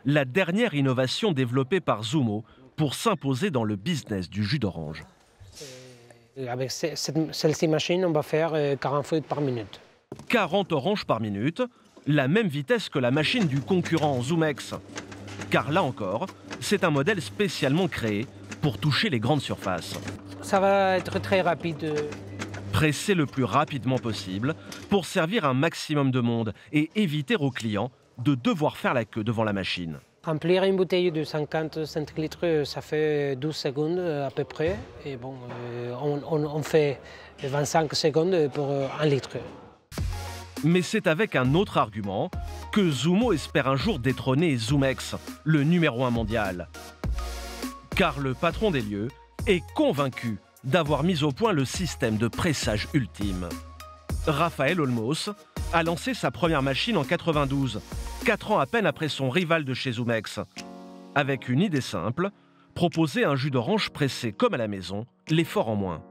la dernière innovation développée par Zumo pour s'imposer dans le business du jus d'orange. Avec celle-ci machine, on va faire 40 feuilles par minute. 40 oranges par minute, la même vitesse que la machine du concurrent Zoomex. Car là encore, c'est un modèle spécialement créé pour toucher les grandes surfaces. Ça va être très rapide. Presser le plus rapidement possible pour servir un maximum de monde et éviter aux clients de devoir faire la queue devant la machine. Remplir une bouteille de 50 centilitres, ça fait 12 secondes à peu près. Et bon, on fait 25 secondes pour 1 litre. Mais c'est avec un autre argument que Zumo espère un jour détrôner Zoomex, le numéro 1 mondial. Car le patron des lieux est convaincu d'avoir mis au point le système de pressage ultime. Rafael Olmos a lancé sa première machine en 92, 4 ans à peine après son rival de chez Zoomex. Avec une idée simple, proposer un jus d'orange pressé comme à la maison, l'effort en moins.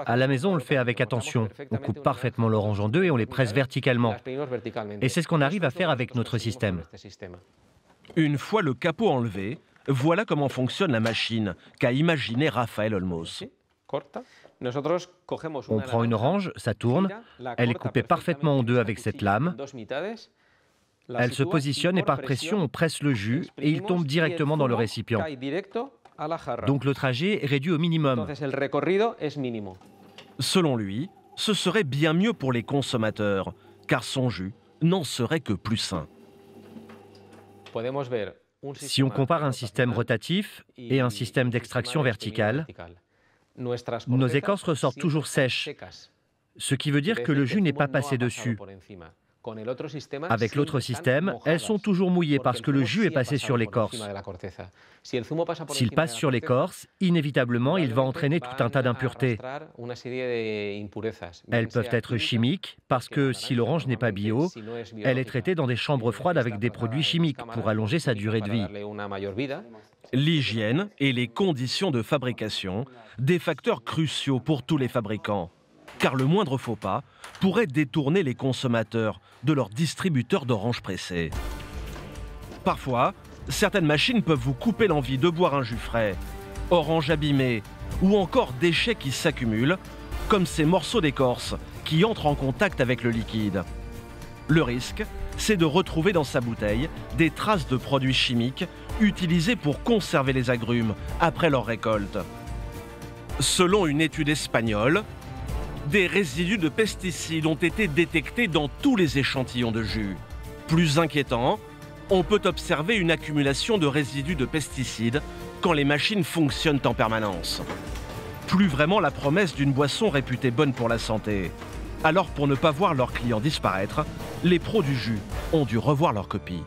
À la maison, on le fait avec attention. On coupe parfaitement l'orange en deux et on les presse verticalement. Et c'est ce qu'on arrive à faire avec notre système. Une fois le capot enlevé, voilà comment fonctionne la machine qu'a imaginé Rafael Olmos. On prend une orange, ça tourne, elle est coupée parfaitement en deux avec cette lame. Elle se positionne et par pression, on presse le jus et il tombe directement dans le récipient. Donc le trajet est réduit au minimum. Selon lui, ce serait bien mieux pour les consommateurs, car son jus n'en serait que plus sain. Si on compare un système rotatif et un système d'extraction verticale, nos écorces ressortent toujours sèches, ce qui veut dire que le jus n'est pas passé dessus. Avec l'autre système, elles sont toujours mouillées parce que le jus est passé sur l'écorce. S'il passe sur l'écorce, inévitablement, il va entraîner tout un tas d'impuretés. Elles peuvent être chimiques parce que si l'orange n'est pas bio, elle est traitée dans des chambres froides avec des produits chimiques pour allonger sa durée de vie. L'hygiène et les conditions de fabrication, des facteurs cruciaux pour tous les fabricants. Car le moindre faux pas pourrait détourner les consommateurs de leur distributeur d'oranges pressées. Parfois, certaines machines peuvent vous couper l'envie de boire un jus frais, orange abîmée ou encore déchets qui s'accumulent, comme ces morceaux d'écorce qui entrent en contact avec le liquide. Le risque, c'est de retrouver dans sa bouteille des traces de produits chimiques utilisés pour conserver les agrumes après leur récolte. Selon une étude espagnole, des résidus de pesticides ont été détectés dans tous les échantillons de jus. Plus inquiétant, on peut observer une accumulation de résidus de pesticides quand les machines fonctionnent en permanence. Plus vraiment la promesse d'une boisson réputée bonne pour la santé. Alors pour ne pas voir leurs clients disparaître, les pros du jus ont dû revoir leur copie.